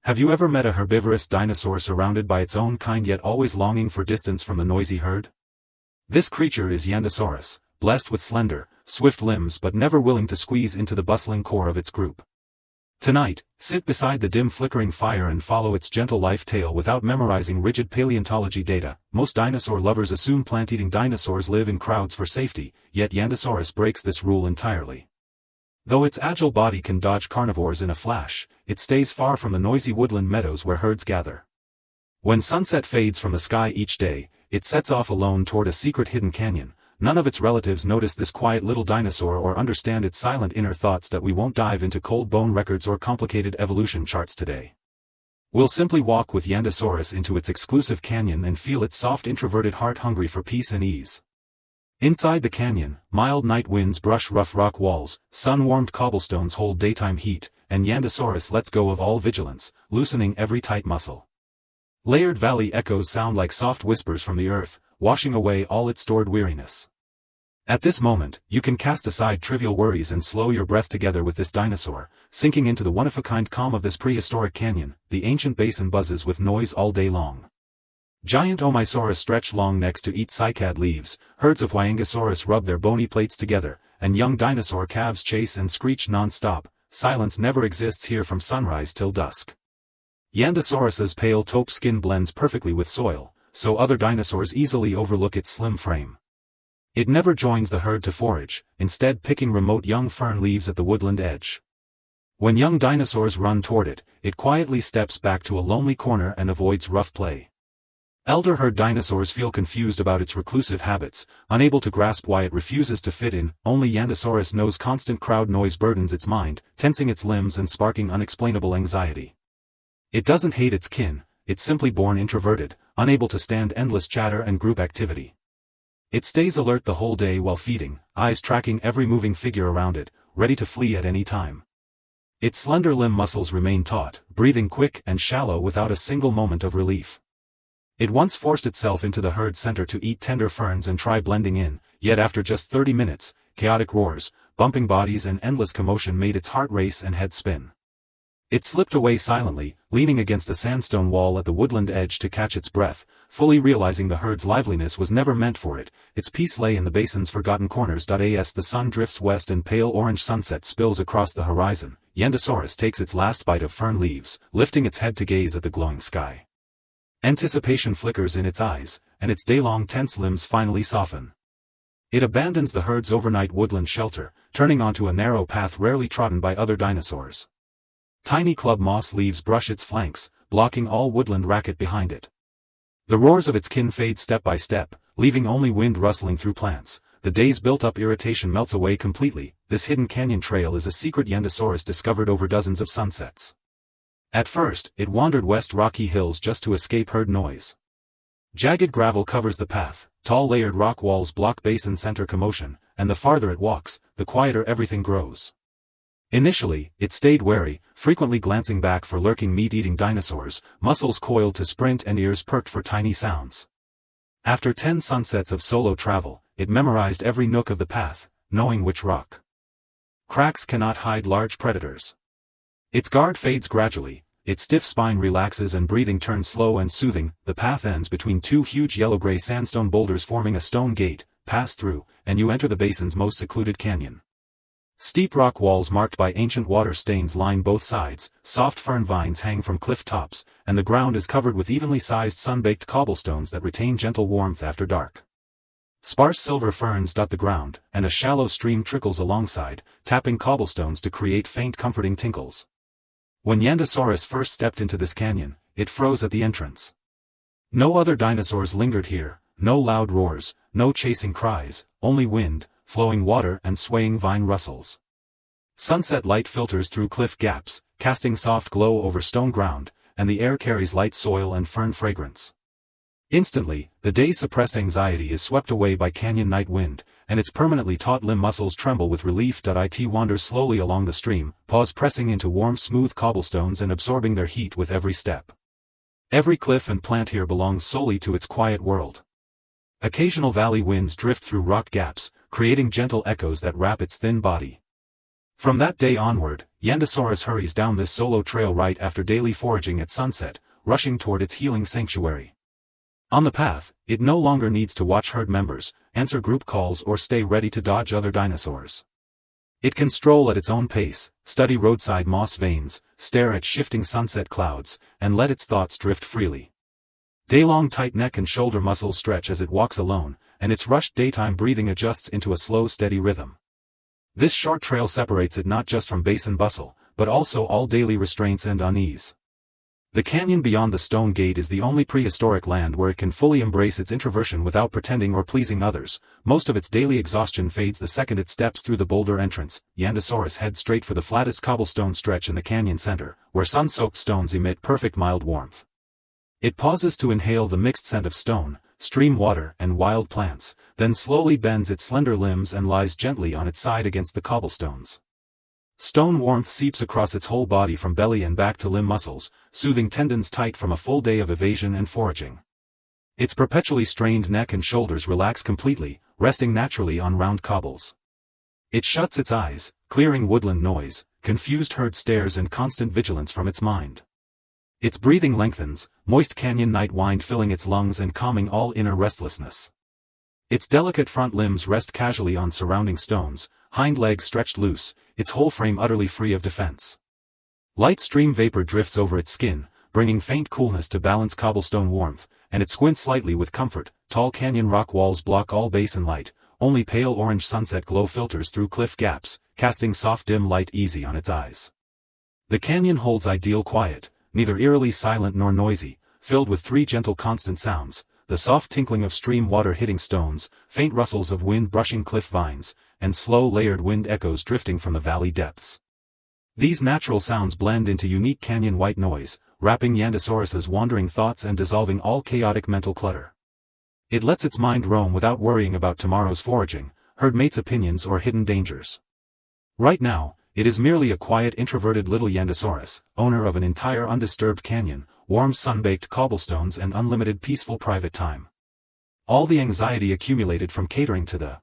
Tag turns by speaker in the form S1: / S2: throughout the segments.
S1: Have you ever met a herbivorous dinosaur surrounded by its own kind yet always longing for distance from the noisy herd? This creature is Yandusaurus, blessed with slender, swift limbs but never willing to squeeze into the bustling core of its group. Tonight, sit beside the dim flickering fire and follow its gentle life tale without memorizing rigid paleontology data. Most dinosaur lovers assume plant-eating dinosaurs live in crowds for safety, yet Yandusaurus breaks this rule entirely. Though its agile body can dodge carnivores in a flash, it stays far from the noisy woodland meadows where herds gather. When sunset fades from the sky each day, it sets off alone toward a secret hidden canyon. None of its relatives notice this quiet little dinosaur or understand its silent inner thoughts. That we won't dive into cold bone records or complicated evolution charts today. We'll simply walk with Yandusaurus into its exclusive canyon and feel its soft introverted heart hungry for peace and ease. Inside the canyon, mild night winds brush rough rock walls, sun-warmed cobblestones hold daytime heat, and Yandusaurus lets go of all vigilance, loosening every tight muscle. Layered valley echoes sound like soft whispers from the earth, washing away all its stored weariness. At this moment, you can cast aside trivial worries and slow your breath together with this dinosaur, sinking into the one-of-a-kind calm of this prehistoric canyon. The ancient basin buzzes with noise all day long. Giant Omisaurus stretch long necks to eat cycad leaves, herds of Yandusaurus rub their bony plates together, and young dinosaur calves chase and screech non-stop. Silence never exists here from sunrise till dusk. Yandusaurus's pale taupe skin blends perfectly with soil, so other dinosaurs easily overlook its slim frame. It never joins the herd to forage, instead picking remote young fern leaves at the woodland edge. When young dinosaurs run toward it, it quietly steps back to a lonely corner and avoids rough play. Elder herd dinosaurs feel confused about its reclusive habits, unable to grasp why it refuses to fit in. Only Yandusaurus knows constant crowd noise burdens its mind, tensing its limbs and sparking unexplainable anxiety. It doesn't hate its kin, it's simply born introverted, unable to stand endless chatter and group activity. It stays alert the whole day while feeding, eyes tracking every moving figure around it, ready to flee at any time. Its slender limb muscles remain taut, breathing quick and shallow without a single moment of relief. It once forced itself into the herd center to eat tender ferns and try blending in, yet after just 30 minutes, chaotic roars, bumping bodies and endless commotion made its heart race and head spin. It slipped away silently, leaning against a sandstone wall at the woodland edge to catch its breath, fully realizing the herd's liveliness was never meant for it. Its peace lay in the basin's forgotten corners. As the sun drifts west and pale orange sunset spills across the horizon, Yandusaurus takes its last bite of fern leaves, lifting its head to gaze at the glowing sky. Anticipation flickers in its eyes, and its day-long tense limbs finally soften. It abandons the herd's overnight woodland shelter, turning onto a narrow path rarely trodden by other dinosaurs. Tiny club moss leaves brush its flanks, blocking all woodland racket behind it. The roars of its kin fade step by step, leaving only wind rustling through plants. The day's built-up irritation melts away completely. This hidden canyon trail is a secret Yandusaurus discovered over dozens of sunsets. At first, it wandered west rocky hills just to escape herd noise. Jagged gravel covers the path, tall layered rock walls block basin center commotion, and the farther it walks, the quieter everything grows. Initially, it stayed wary, frequently glancing back for lurking meat-eating dinosaurs, muscles coiled to sprint and ears perked for tiny sounds. After 10 sunsets of solo travel, it memorized every nook of the path, knowing which rock cracks cannot hide large predators. Its guard fades gradually, its stiff spine relaxes and breathing turns slow and soothing. The path ends between two huge yellow-gray sandstone boulders forming a stone gate. Pass through, and you enter the basin's most secluded canyon. Steep rock walls marked by ancient water stains line both sides, soft fern vines hang from cliff tops, and the ground is covered with evenly sized sun-baked cobblestones that retain gentle warmth after dark. Sparse silver ferns dot the ground, and a shallow stream trickles alongside, tapping cobblestones to create faint comforting tinkles. When Yandusaurus first stepped into this canyon, it froze at the entrance. No other dinosaurs lingered here, no loud roars, no chasing cries, only wind, flowing water and swaying vine rustles. Sunset light filters through cliff gaps, casting soft glow over stone ground, and the air carries light soil and fern fragrance. Instantly, the day's suppressed anxiety is swept away by canyon night wind, and its permanently taut limb muscles tremble with relief. It wanders slowly along the stream, paws pressing into warm smooth cobblestones and absorbing their heat with every step. Every cliff and plant here belongs solely to its quiet world. Occasional valley winds drift through rock gaps, creating gentle echoes that wrap its thin body. From that day onward, Yandusaurus hurries down this solo trail right after daily foraging at sunset, rushing toward its healing sanctuary. On the path, it no longer needs to watch herd members, answer group calls or stay ready to dodge other dinosaurs. It can stroll at its own pace, study roadside moss veins, stare at shifting sunset clouds, and let its thoughts drift freely. Day-long tight neck and shoulder muscles stretch as it walks alone, and its rushed daytime breathing adjusts into a slow steady rhythm. This short trail separates it not just from basin bustle, but also all daily restraints and unease. The canyon beyond the stone gate is the only prehistoric land where it can fully embrace its introversion without pretending or pleasing others. Most of its daily exhaustion fades the second it steps through the boulder entrance. Yandusaurus heads straight for the flattest cobblestone stretch in the canyon center, where sun-soaked stones emit perfect mild warmth. It pauses to inhale the mixed scent of stone, stream water, and wild plants, then slowly bends its slender limbs and lies gently on its side against the cobblestones. Stone warmth seeps across its whole body from belly and back to limb muscles, soothing tendons tight from a full day of evasion and foraging. Its perpetually strained neck and shoulders relax completely, resting naturally on round cobbles. It shuts its eyes, clearing woodland noise, confused herd stares and constant vigilance from its mind. Its breathing lengthens, moist canyon night wind filling its lungs and calming all inner restlessness. Its delicate front limbs rest casually on surrounding stones, hind legs stretched loose, its whole frame utterly free of defense. Light stream vapor drifts over its skin, bringing faint coolness to balance cobblestone warmth, and it squints slightly with comfort. Tall canyon rock walls block all basin light, only pale orange sunset glow filters through cliff gaps, casting soft dim light easy on its eyes. The canyon holds ideal quiet, neither eerily silent nor noisy, filled with three gentle constant sounds: the soft tinkling of stream water hitting stones, faint rustles of wind brushing cliff vines, and slow layered wind echoes drifting from the valley depths. These natural sounds blend into unique canyon white noise, wrapping Yandusaurus's wandering thoughts and dissolving all chaotic mental clutter. It lets its mind roam without worrying about tomorrow's foraging, herd mates' opinions or hidden dangers. Right now, it is merely a quiet introverted little Yandusaurus, owner of an entire undisturbed canyon, warm sun-baked cobblestones and unlimited peaceful private time. All the anxiety accumulated from catering to the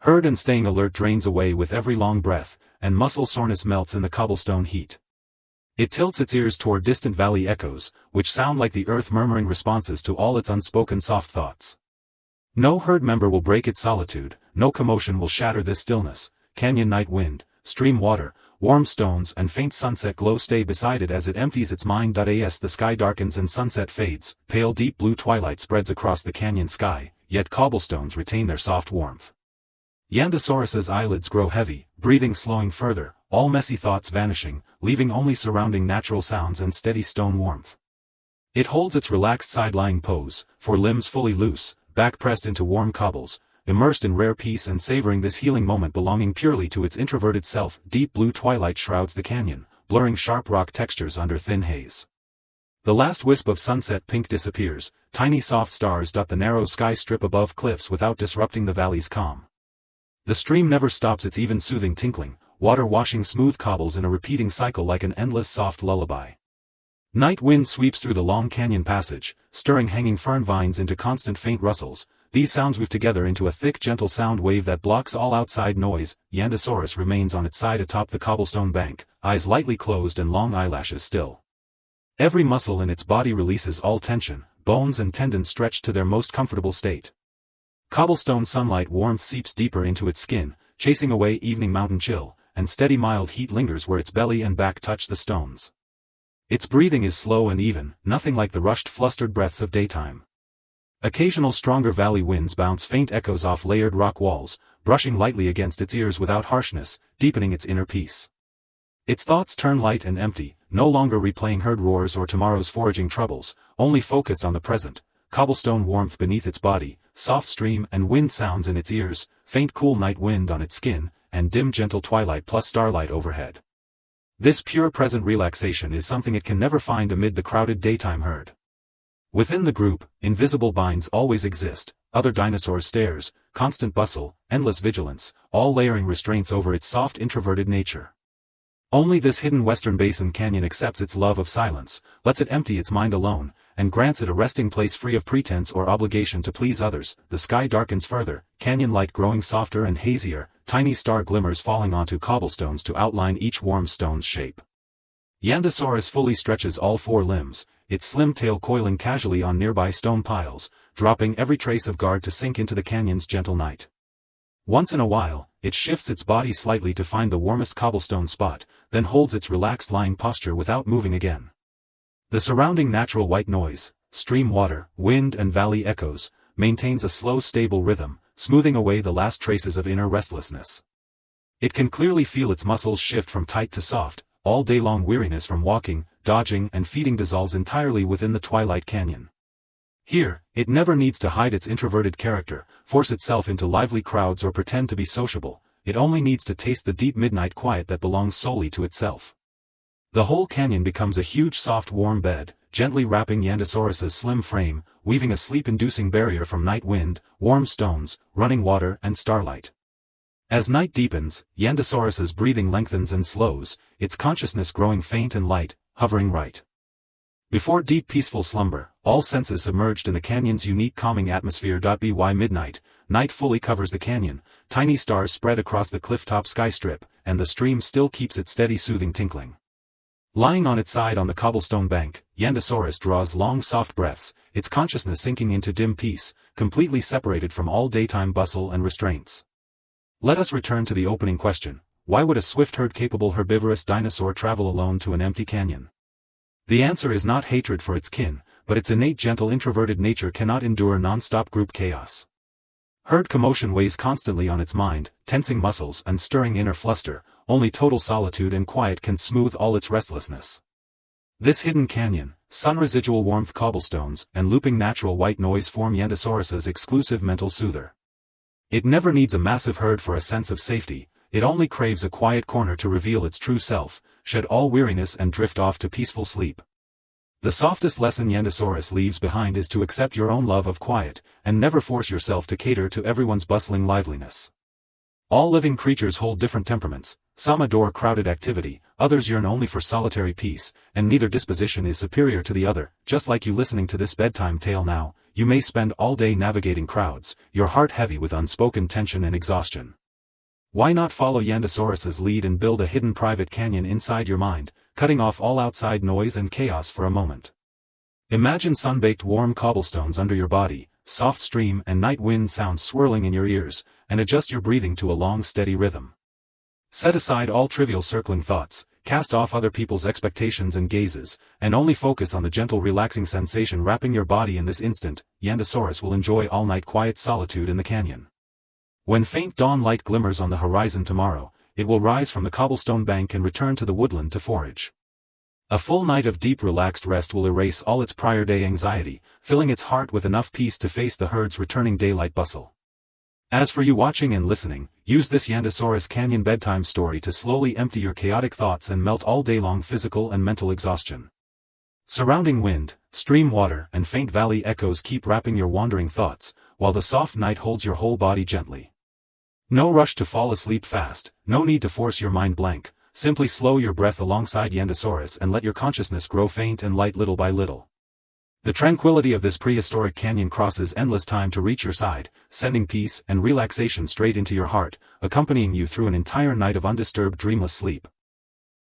S1: herd and staying alert drains away with every long breath, and muscle soreness melts in the cobblestone heat. It tilts its ears toward distant valley echoes, which sound like the earth murmuring responses to all its unspoken soft thoughts. No herd member will break its solitude, no commotion will shatter this stillness. Canyon night wind, stream water, warm stones and faint sunset glow stay beside it as it empties its mind. As the sky darkens and sunset fades, pale deep blue twilight spreads across the canyon sky, yet cobblestones retain their soft warmth. Yandusaurus's eyelids grow heavy, breathing slowing further, all messy thoughts vanishing, leaving only surrounding natural sounds and steady stone warmth. It holds its relaxed side-lying pose, for limbs fully loose, back pressed into warm cobbles, immersed in rare peace and savoring this healing moment belonging purely to its introverted self. Deep blue twilight shrouds the canyon, blurring sharp rock textures under thin haze. The last wisp of sunset pink disappears, tiny soft stars dot the narrow sky strip above cliffs without disrupting the valley's calm. The stream never stops its even soothing tinkling, water washing smooth cobbles in a repeating cycle like an endless soft lullaby. Night wind sweeps through the long canyon passage, stirring hanging fern vines into constant faint rustles. These sounds weave together into a thick gentle sound wave that blocks all outside noise. Yandusaurus remains on its side atop the cobblestone bank, eyes lightly closed and long eyelashes still. Every muscle in its body releases all tension, bones and tendons stretch to their most comfortable state. Cobblestone sunlight warmth seeps deeper into its skin, chasing away evening mountain chill, and steady mild heat lingers where its belly and back touch the stones. Its breathing is slow and even, nothing like the rushed flustered breaths of daytime. Occasional stronger valley winds bounce faint echoes off layered rock walls, brushing lightly against its ears without harshness, deepening its inner peace. Its thoughts turn light and empty, no longer replaying herd roars or tomorrow's foraging troubles, only focused on the present. Cobblestone warmth beneath its body, soft stream and wind sounds in its ears, faint cool night wind on its skin, and dim gentle twilight plus starlight overhead. This pure present relaxation is something it can never find amid the crowded daytime herd. Within the group, invisible binds always exist, other dinosaur stares, constant bustle, endless vigilance, all layering restraints over its soft introverted nature. Only this hidden western basin canyon accepts its love of silence, lets it empty its mind alone, and grants it a resting place free of pretense or obligation to please others. The sky darkens further, canyon light growing softer and hazier, tiny star glimmers falling onto cobblestones to outline each warm stone's shape. Yandusaurus fully stretches all four limbs, its slim tail coiling casually on nearby stone piles, dropping every trace of guard to sink into the canyon's gentle night. Once in a while, it shifts its body slightly to find the warmest cobblestone spot, then holds its relaxed lying posture without moving again. The surrounding natural white noise, stream water, wind and valley echoes, maintains a slow stable rhythm, smoothing away the last traces of inner restlessness. It can clearly feel its muscles shift from tight to soft. All day long weariness from walking, dodging and feeding dissolves entirely within the Twilight Canyon. Here, it never needs to hide its introverted character, force itself into lively crowds or pretend to be sociable. It only needs to taste the deep midnight quiet that belongs solely to itself. The whole canyon becomes a huge soft warm bed, gently wrapping Yandusaurus's slim frame, weaving a sleep-inducing barrier from night wind, warm stones, running water and starlight. As night deepens, Yandusaurus's breathing lengthens and slows, its consciousness growing faint and light, hovering right before deep peaceful slumber, all senses submerged in the canyon's unique calming atmosphere. By midnight, night fully covers the canyon, tiny stars spread across the clifftop sky strip, and the stream still keeps its steady soothing tinkling. Lying on its side on the cobblestone bank, Yandusaurus draws long soft breaths, its consciousness sinking into dim peace, completely separated from all daytime bustle and restraints. Let us return to the opening question: why would a swift-herd-capable herbivorous dinosaur travel alone to an empty canyon? The answer is not hatred for its kin, but its innate gentle introverted nature cannot endure non-stop group chaos. Herd commotion weighs constantly on its mind, tensing muscles and stirring inner fluster. Only total solitude and quiet can smooth all its restlessness. This hidden canyon, sun-residual warmth cobblestones, and looping natural white noise form Yandusaurus's exclusive mental soother. It never needs a massive herd for a sense of safety, it only craves a quiet corner to reveal its true self, shed all weariness and drift off to peaceful sleep. The softest lesson Yandusaurus leaves behind is to accept your own love of quiet, and never force yourself to cater to everyone's bustling liveliness. All living creatures hold different temperaments, some adore crowded activity, others yearn only for solitary peace, and neither disposition is superior to the other. Just like you listening to this bedtime tale now, you may spend all day navigating crowds, your heart heavy with unspoken tension and exhaustion. Why not follow Yandusaurus's lead and build a hidden private canyon inside your mind, cutting off all outside noise and chaos for a moment? Imagine sun-baked warm cobblestones under your body, soft stream and night wind sounds swirling in your ears, and adjust your breathing to a long steady rhythm. Set aside all trivial circling thoughts, cast off other people's expectations and gazes, and only focus on the gentle relaxing sensation wrapping your body in this instant. Yandusaurus will enjoy all-night quiet solitude in the canyon. When faint dawn light glimmers on the horizon tomorrow, it will rise from the cobblestone bank and return to the woodland to forage. A full night of deep relaxed rest will erase all its prior day anxiety, filling its heart with enough peace to face the herd's returning daylight bustle. As for you watching and listening, use this Yandusaurus Canyon bedtime story to slowly empty your chaotic thoughts and melt all day long physical and mental exhaustion. Surrounding wind, stream water and faint valley echoes keep wrapping your wandering thoughts, while the soft night holds your whole body gently. No rush to fall asleep fast, no need to force your mind blank, simply slow your breath alongside Yandusaurus and let your consciousness grow faint and light little by little. The tranquility of this prehistoric canyon crosses endless time to reach your side, sending peace and relaxation straight into your heart, accompanying you through an entire night of undisturbed dreamless sleep.